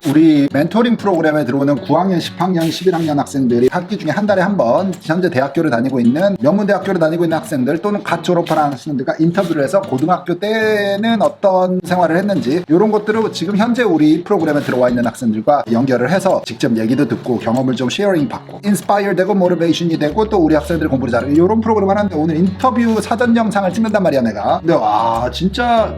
우리 멘토링 프로그램에 들어오는 9학년, 10학년, 11학년 학생들이 학기 중에 한 달에 한 번 현재 대학교를 다니고 있는 명문대학교를 다니고 있는 학생들 또는 갓 졸업한 학생들과 인터뷰를 해서 고등학교 때는 어떤 생활을 했는지 이런 것들을 지금 현재 우리 프로그램에 들어와 있는 학생들과 연결을 해서 직접 얘기도 듣고 경험을 좀 쉐어링 받고 인스파이어 되고 모티베이션이 되고 또 우리 학생들이 공부를 잘하고 이런 프로그램을 하는데 오늘 인터뷰 사전 영상을 찍는단 말이야 내가. 근데 와 진짜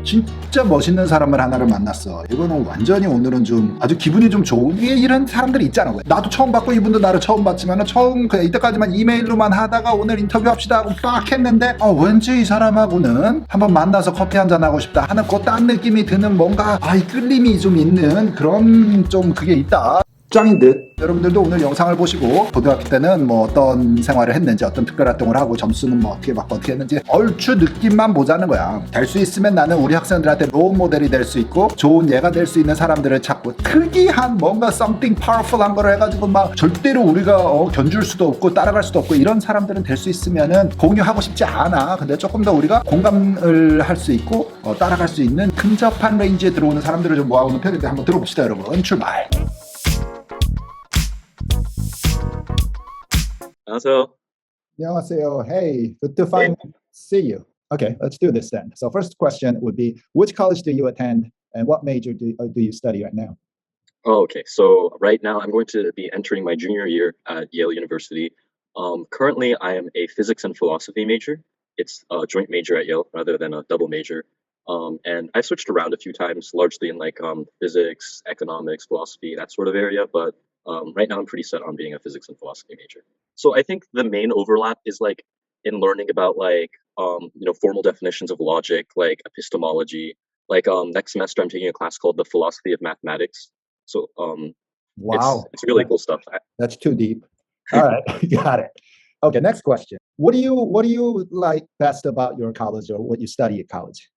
멋있는 사람을 하나를 만났어. 이거는 완전히 오늘은 좀 아주 기분이 좀 좋은 이런 사람들이 있잖아. 나도 처음 봤고 이분도 나를 처음 봤지만 처음 그냥 이때까지만 이메일로만 하다가 오늘 인터뷰합시다 하고 빡 했는데 왠지 이 사람하고는 한번 만나서 커피 한잔 하고 싶다 하는 그 딴 느낌이 드는 뭔가 이 끌림이 좀 있는 그런 좀 그게 있다. 짱인 듯. 여러분들도 오늘 영상을 보시고 고등학교 때는 뭐 어떤 생활을 했는지 어떤 특별활동을 하고 점수는 뭐 어떻게 받고 어떻게 했는지 얼추 느낌만 보자는 거야. 될 수 있으면 나는 우리 학생들한테 롤 모델이 될 수 있고 좋은 예가 될 수 있는 사람들을 찾고 특이한 뭔가 something powerful한 거를 해가지고 막 절대로 우리가 견줄 수도 없고 따라갈 수도 없고 이런 사람들은 될 수 있으면은 공유하고 싶지 않아. 근데 조금 더 우리가 공감을 할 수 있고 따라갈 수 있는 근접한 레인지에 들어오는 사람들을 좀 모아오는 편인데 한번 들어봅시다 여러분. 출발. 안녕하세요. 안녕하세요. Hey, good to finally see you. Okay, let's do this then. So first question would be, which college do you attend and what major do you study right now? Okay. So right now I'm going to be entering my junior year at Yale University. Currently I am a physics and philosophy major. It's a joint major at Yale rather than a double major. And I've switched around a few times, largely in physics, economics, philosophy, that sort of area. But right now I'm pretty set on being a physics and philosophy major. So I think the main overlap is in learning about formal definitions of logic, like epistemology. Next semester I'm taking a class called the philosophy of mathematics. So Wow, it's really cool stuff. That's too deep. All right, got it. Okay, next question. What do you like best about your college or what you study at college?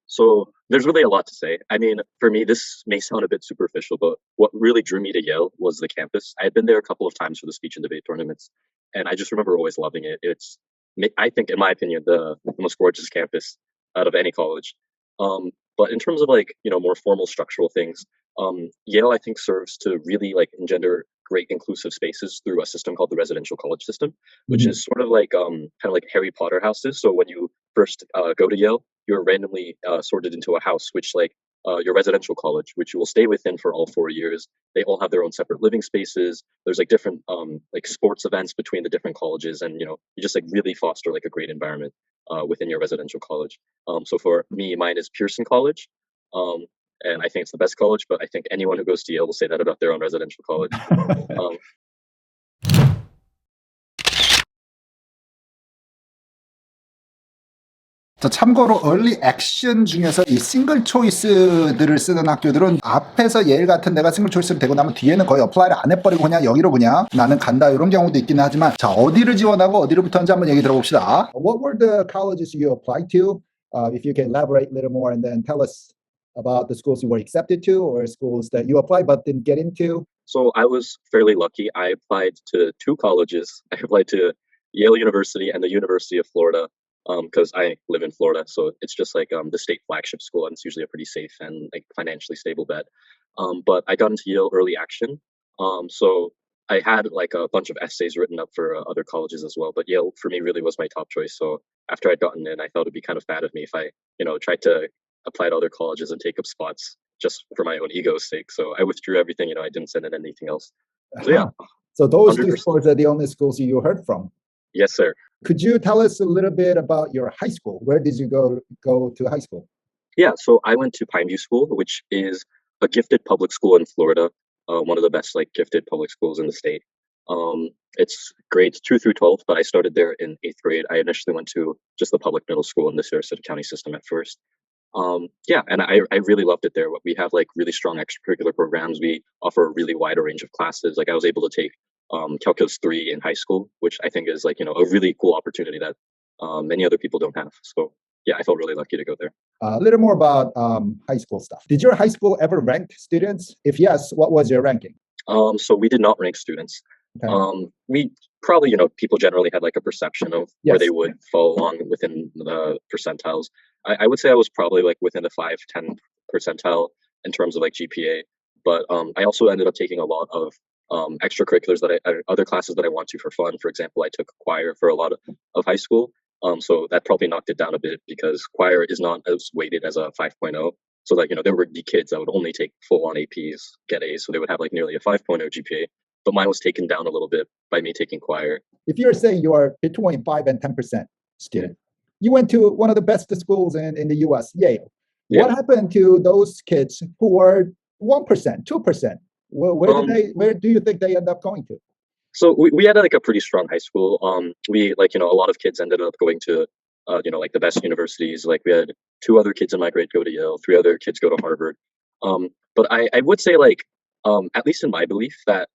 So there's really a lot to say. I mean, for me, this may sound a bit superficial, but what really drew me to Yale was the campus. I had been there a couple of times for the speech and debate tournaments, and I just remember always loving it. I think, in my opinion, the most gorgeous campus out of any college. But in terms of more formal structural things, Yale, I think, serves to really engender great inclusive spaces through a system called the residential college system, which is sort of kind of like Harry Potter houses. So when you first go to Yale, you're randomly sorted into a house, which your residential college, which you will stay within for all 4 years. They all have their own separate living spaces. There's different sports events between the different colleges, and you just really foster a great environment within your residential college. So for me, mine is Pearson College. And I think it's the best college, but I think anyone who goes to Yale will say that about their own residential college. 참고로 얼리 액션 중에서 이 싱글 초이스들을 쓰는 학교들은 앞에서 예일 같은 데가 싱글 초이스를 되고 나면 뒤에는 거의 어플라이를 안 해버리고 그냥 여기로 그냥 나는 간다 이런 경우도 있긴 하지만 자 어디를 지원하고 어디로 붙었는지 한번 얘기 들어봅시다. What were the colleges you applied to? If you can elaborate a little more and then tell us about the schools you were accepted to or schools that you applied but didn't get into? So I was fairly lucky. I applied to 2 colleges. I applied to Yale University and the University of Florida. Because I live in Florida, so it's just the state flagship school, and it's usually a pretty safe and financially stable bet. But I got into Yale early action, so I had a bunch of essays written up for other colleges as well. But Yale for me really was my top choice. So after I'd gotten in, I thought it'd be kind of bad of me if I tried to apply to other colleges and take up spots just for my own ego's sake. So I withdrew everything. I didn't send in anything else. So yeah. So those 2 100%. schools are the only schools you heard from. Yes, sir. Could you tell us a little bit about your high school? Where did you go to high school? Yeah, so I went to Pineview School, which is a gifted public school in Florida, one of the best gifted public schools in the state. It's grades 2 through 12, but I started there in 8th grade. I initially went to just the public middle school in the Sarasota County system at first. And I really loved it there. We have really strong extracurricular programs. We offer a really wide range of classes. I was able to take Calculus 3 in high school, which I think is a really cool opportunity that many other people don't have. So yeah, I felt really lucky to go there. A little more about high school stuff. Did your high school ever rank students? If yes, what was your ranking? So we did not rank students. Okay. We probably, people generally had a perception of where they would fall along within the percentiles. I would say I was probably within the 5-10 percentile in terms of GPA. But I also ended up taking a lot of extracurriculars other classes that I want to for fun. For example, I took choir for a lot of high school. So that probably knocked it down a bit because choir is not as weighted as a 5.0. So like, there would be kids that would only take full on APs, get A's. So they would have like nearly a 5.0 GPA. But mine was taken down a little bit by me taking choir. If you're saying you are between 5 and 10% student, you went to one of the best schools in the US, Yale. Yeah. What happened to those kids who were 1%, 2%? Where do you think they end up going to? So we had like a pretty strong high school. We a lot of kids ended up going to, like the best universities. Like we had 2 other kids in my grade go to Yale, 3 other kids go to Harvard. But I would say like, at least in my belief that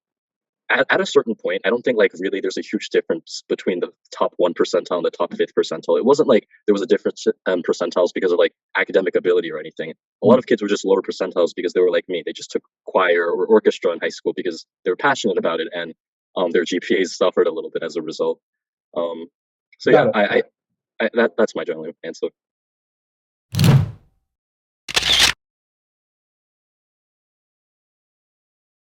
at a certain point, I don't think like really there's a huge difference between the top 1 percentile and the top 5th percentile. It wasn't like there was a difference in percentiles because of like academic ability or anything. A lot of kids were just lower percentiles because they were like me. They just took choir or orchestra in high school because they were passionate about it, and their GPAs suffered a little bit as a result. So yeah, that's my general answer.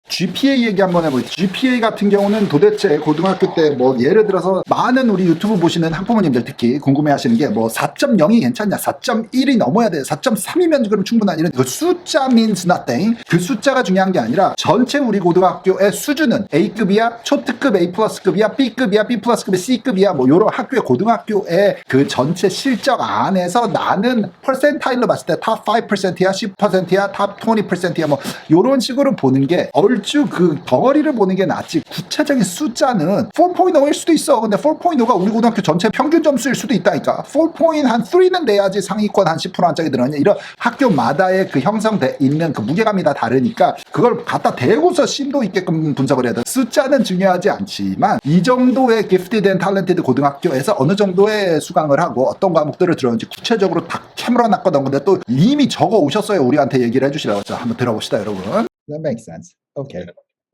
GPA 얘기 한번 해보죠. GPA 같은 경우는 도대체 고등학교 때 뭐 예를 들어서 많은 우리 유튜브 보시는 학부모님들 특히 궁금해하시는 게 뭐 4.0이 괜찮냐, 4.1이 넘어야 돼, 4.3이면 그럼 충분한 이런 그 숫자 means nothing. 그 숫자가 중요한 게 아니라 전체 우리 고등학교의 수준은 A급이야, 초특급 A 플러스급이야, B급이야, B 플러스급이야, C급이야, 뭐 요런 학교의 고등학교의 그 전체 실적 안에서 나는 퍼센타일로 봤을 때 탑 5%야, 10%야, 탑 20%야, 뭐 요런 식으로 보는 게 얼추 그 덩어리를 보는 게 낫지 구체적인 숫자는 4.0일 수도 있어. 근데 4.0가 우리 고등학교 전체 평균 점수일 수도 있다니까. 4.3는 돼야지 상위권 한 10% 안짝이 들어가냐. 이런 학교마다의 그 형성돼 있는 그 무게감이 다 다르니까 그걸 갖다 대고서 심도 있게끔 분석을 해야 돼. 숫자는 중요하지 않지만 이 정도의 gifted and talented 고등학교에서 어느 정도의 수강을 하고 어떤 과목들을 들었는지 구체적으로 다 캐물어 놨거든. 근데 또 이미 적어 오셨어요. 우리한테 얘기를 해주시라고. 자, 한번 들어봅시다, 여러분. That makes sense. Okay.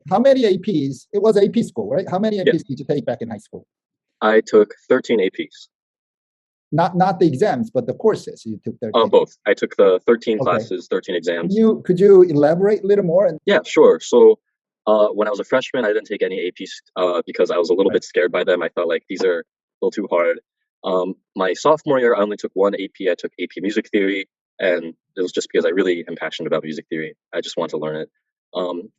How many APs? It was AP school, right? How many APs did you take back in high school? I took 13 APs. Not the exams, but the courses. You took 13. Both. I took the 13 classes, 13 exams. Could you elaborate a little more? Yeah, sure. So when I was a freshman, I didn't take any APs because I was a little bit scared by them. I felt like these are a little too hard. My sophomore year, I only took 1 AP. I took AP Music Theory, and it was just because I really am passionate about music theory. I just wanted to learn it.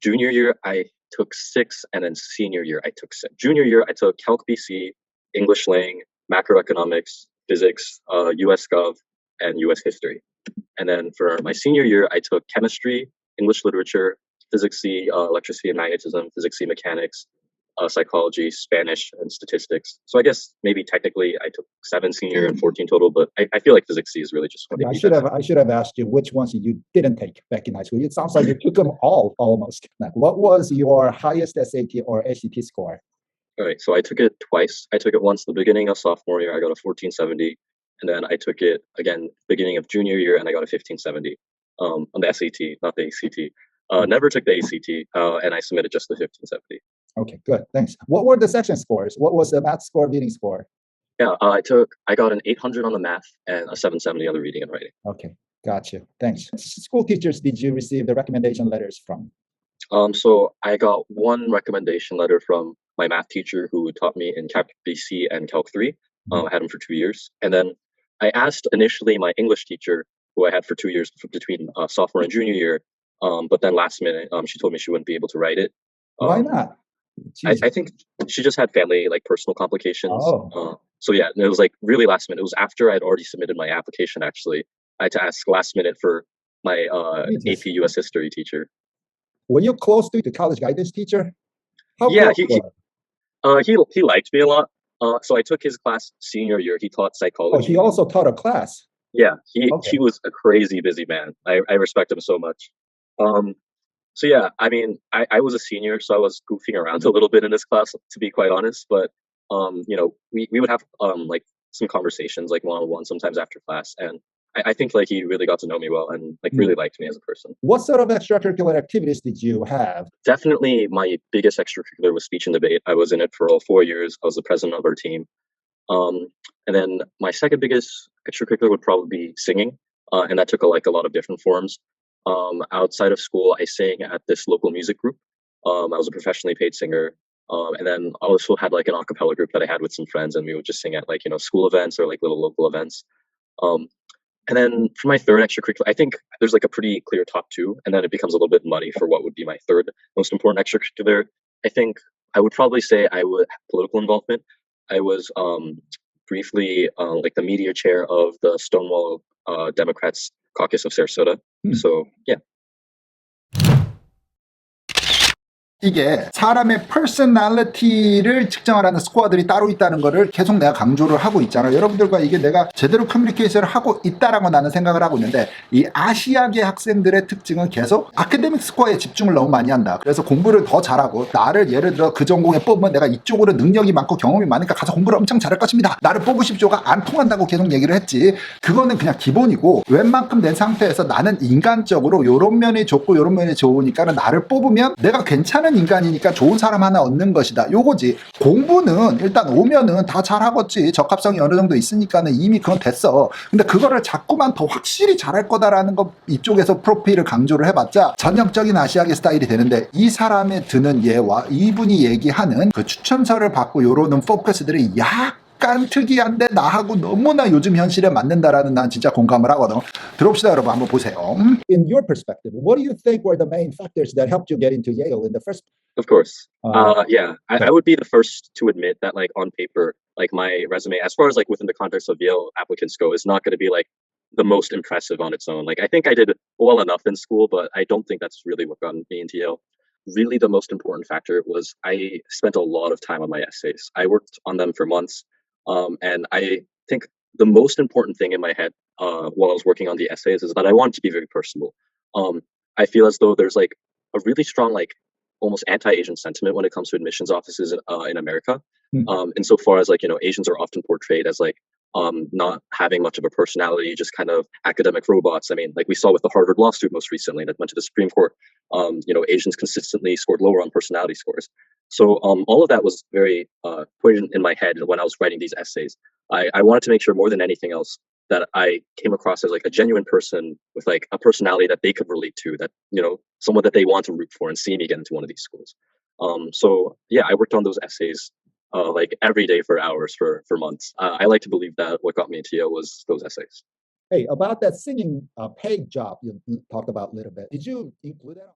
Junior year, I took 6, and then senior year, I took 6. Junior year, I took Calc BC, English Lang, Macroeconomics, Physics, US Gov, and US History. And then for my senior year, I took Chemistry, English Literature, Physics C, Electricity and Magnetism, Physics C Mechanics, Psychology, Spanish, and Statistics. So I guess maybe technically I took 7 senior and 14 total, but I feel like Physics C is really just what I should have asked you which ones you didn't take back in high school. It sounds like you took them all almost. What was your highest SAT or ACT score? All right, so I took it twice. I took it once the beginning of sophomore year, I got a 1470, and then I took it again beginning of junior year, and I got a 1570 on the SAT, not the ACT. Never took the ACT, and I submitted just the 1570. Okay, good, thanks. What were the section scores? What was the math score, reading score? Yeah, I got an 800 on the math and a 770 on the reading and writing. Okay, gotcha. Thanks. School teachers did you receive the recommendation letters from? So I got 1 recommendation letter from my math teacher who taught me in Calc BC and Calc 3. I had him for 2 years. And then I asked initially my English teacher, who I had for 2 years between sophomore and junior year, but then last minute, she told me she wouldn't be able to write it. Why not? I think she just had family, like personal complications. So yeah, it was like really last minute. It was after I'd already submitted my application, actually. I had to ask last minute for my AP US history teacher. Were you close to the college guidance teacher? Yeah, he liked me a lot. So I took his class senior year. He taught psychology. Oh, he also taught a class. Yeah, he was a crazy busy man. I respect him so much. So yeah, I mean, I was a senior, so I was goofing around a little bit in this class, to be quite honest. But we would have like some conversations, like one-on-one, sometimes after class, and I think like he really got to know me well and like really liked me as a person. What sort of extracurricular activities did you have? Definitely, my biggest extracurricular was speech and debate. I was in it for all 4 years. I was the president of our team. And then my second biggest extracurricular would probably be singing, and that took a lot of different forms. Outside of school, I sang at this local music group. I was a professionally paid singer. And then I also had like an a cappella group that I had with some friends, and we would just sing at like, school events or like little local events. Um, and then for my third extracurricular, I think there's like a pretty clear top two, and then it becomes a little bit muddy for what would be my third most important extracurricular. I think I would probably say I would have political involvement. I was briefly like the media chair of the Stonewall Democrats caucus of Sarasota. So yeah. 이게 사람의 퍼스널리티를 측정하라는 스코어들이 따로 있다는 거를 계속 내가 강조를 하고 있잖아요. 여러분들과 이게 내가 제대로 커뮤니케이션을 하고 있다라고 나는 생각을 하고 있는데, 이 아시아계 학생들의 특징은 계속 아카데믹 스코어에 집중을 너무 많이 한다. 그래서 공부를 더 잘하고, 나를 예를 들어 그 전공에 뽑으면 내가 이쪽으로 능력이 많고 경험이 많으니까 가서 공부를 엄청 잘할 것입니다. 나를 뽑으십시오가 안 통한다고 계속 얘기를 했지. 그거는 그냥 기본이고, 웬만큼 된 상태에서 나는 인간적으로 요런 면이 좋고 요런 면이 좋으니까는 나를 뽑으면 내가 괜찮은 인간이니까 좋은 사람 하나 얻는 것이다. 요거지. 공부는 일단 오면은 다 잘하겠지. 적합성이 어느 정도 있으니까는 이미 그건 됐어. 근데 그거를 자꾸만 더 확실히 잘할 거다라는 거 이쪽에서 프로필을 강조를 해봤자 전형적인 아시아계 스타일이 되는데, 이 사람의 드는 예와 이분이 얘기하는 그 추천서를 받고 요러는 포커스들이 약간 특이한데 나하고 너무나 요즘 현실에 맞는다라는 난 진짜 공감을 하거든. 들어봅시다, 여러분. 한번 보세요. In your perspective, what do you think were the main factors that helped you get into Yale in the first? Of course. Yeah, I would be the first to admit that, like, on paper, like, my resume, as far as, like, within the context of Yale applicants go, is not going to be, like, the most impressive on its own. Like, I think I did well enough in school, but I don't think that's really what got me into Yale. Really, the most important factor was I spent a lot of time on my essays. I worked on them for months. And I think the most important thing in my head while I was working on the essays is that I wanted to be very personable. I feel as though there's like a really strong, like, almost anti-Asian sentiment when it comes to admissions offices in America. Insofar as, like, Asians are often portrayed as like not having much of a personality, just kind of academic robots. I mean, like we saw with the Harvard law student most recently that went to the Supreme Court. Asians consistently scored lower on personality scores. So all of that was very poignant in my head when I was writing these essays. I wanted to make sure more than anything else that I came across as like a genuine person with like a personality that they could relate to, that, someone that they want to root for and see me get into one of these schools. So yeah, I worked on those essays like every day for hours for months. I like to believe that what got me into Yale was those essays. Hey, about that singing paid job you talked about a little bit. Did you include that?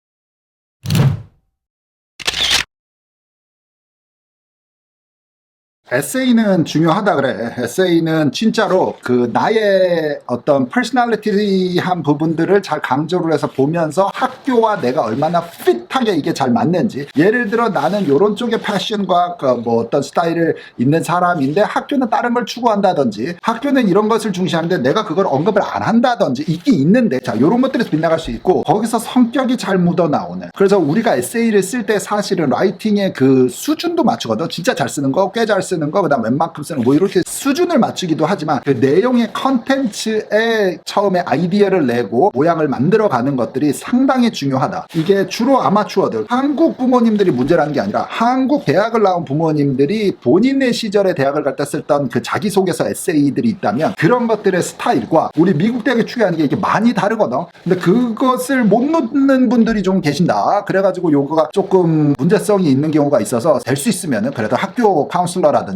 에세이는 중요하다 그래. 에세이는 진짜로 그 나의 어떤 퍼스널리티한 부분들을 잘 강조를 해서 보면서 학교와 내가 얼마나 핏하게 이게 잘 맞는지. 예를 들어 나는 요런 쪽의 패션과 뭐 어떤 스타일을 있는 사람인데 학교는 다른 걸 추구한다든지, 학교는 이런 것을 중시하는데 내가 그걸 언급을 안 한다든지 있긴 있는데, 자, 요런 것들에서 빗나갈 수 있고, 거기서 성격이 잘 묻어나오는. 그래서 우리가 에세이를 쓸 때 사실은 라이팅의 그 수준도 맞추거든. 진짜 잘 쓰는 거, 꽤 잘 쓰는 거, 그다음 웬만큼 쓰는 거, 뭐 이렇게 수준을 맞추기도 하지만 그 내용의 컨텐츠에 처음에 아이디어를 내고 모양을 만들어가는 것들이 상당히 중요하다. 이게 주로 아마추어들, 한국 부모님들이 문제라는 게 아니라 한국 대학을 나온 부모님들이 본인의 시절에 대학을 갈 때 썼던 그 자기소개서 에세이들이 있다면 그런 것들의 스타일과 우리 미국대학에 추구하는 게 이게 많이 다르거든. 근데 그것을 못 놓는 분들이 좀 계신다. 그래가지고 요거가 조금 문제성이 있는 경우가 있어서 될 수 있으면은 그래도 학교 카운슬러라든지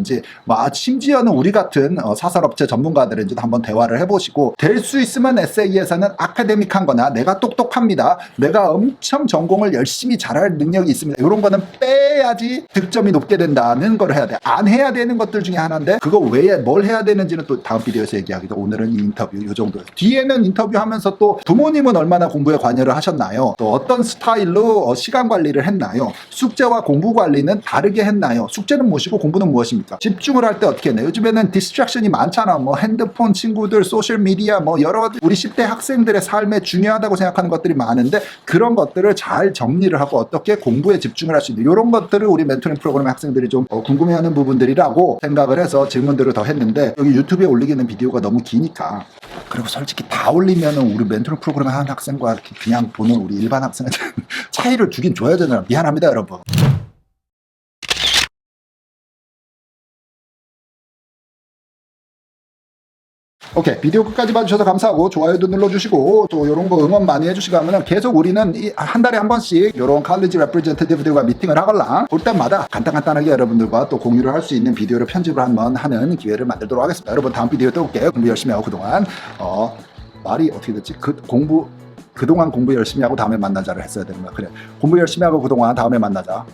뭐 심지어는 우리 같은 사설업체 전문가들인지도 한번 대화를 해보시고, 될 수 있으면 에세이에서는 아카데믹한 거나 내가 똑똑합니다, 내가 엄청 전공을 열심히 잘할 능력이 있습니다, 이런 거는 빼야지 득점이 높게 된다는 걸 해야 돼. 안 해야 되는 것들 중에 하나인데 그거 외에 뭘 해야 되는지는 또 다음 비디오에서 얘기하기도. 오늘은 이 인터뷰 이 정도. 뒤에는 인터뷰하면서 또 부모님은 얼마나 공부에 관여를 하셨나요, 또 어떤 스타일로 시간 관리를 했나요, 숙제와 공부 관리는 다르게 했나요, 숙제는 무엇이고 공부는 무엇입니까, 집중을 할 때 어떻게 했나요. 요즘에는 디스트랙션이 많잖아. 뭐 핸드폰, 친구들, 소셜미디어, 뭐 여러 가지 우리 10대 학생들의 삶에 중요하다고 생각하는 것들이 많은데 그런 것들을 잘 정리를 하고 어떻게 공부에 집중을 할 수 있는, 이런 것들을 우리 멘토링 프로그램의 학생들이 좀 궁금해하는 부분들이라고 생각을 해서 질문들을 더 했는데, 여기 유튜브에 올리기는 비디오가 너무 기니까, 그리고 솔직히 다 올리면은 우리 멘토링 프로그램 하는 학생과 이렇게 그냥 보는 우리 일반 학생한테 차이를 주긴 줘야 되잖아. 미안합니다, 여러분. 오케이, 비디오 끝까지 봐주셔서 감사하고 좋아요도 눌러주시고 또 이런 거 응원 많이 해주시고 하면 계속 우리는 한 달에 한 번씩 이런 칼리지 레프레젠테티브들과 미팅을 하걸랑 볼 때마다 간단하게 여러분들과 또 공유를 할 수 있는 비디오를 편집을 한번 하는 기회를 만들도록 하겠습니다. 여러분 다음 비디오에 또 올게요. 공부 열심히 하고 그동안 말이 어떻게 됐지? 그동안 공부 열심히 하고 다음에 만나자를 했어야 되는 거야. 그래, 공부 열심히 하고 그동안 다음에 만나자.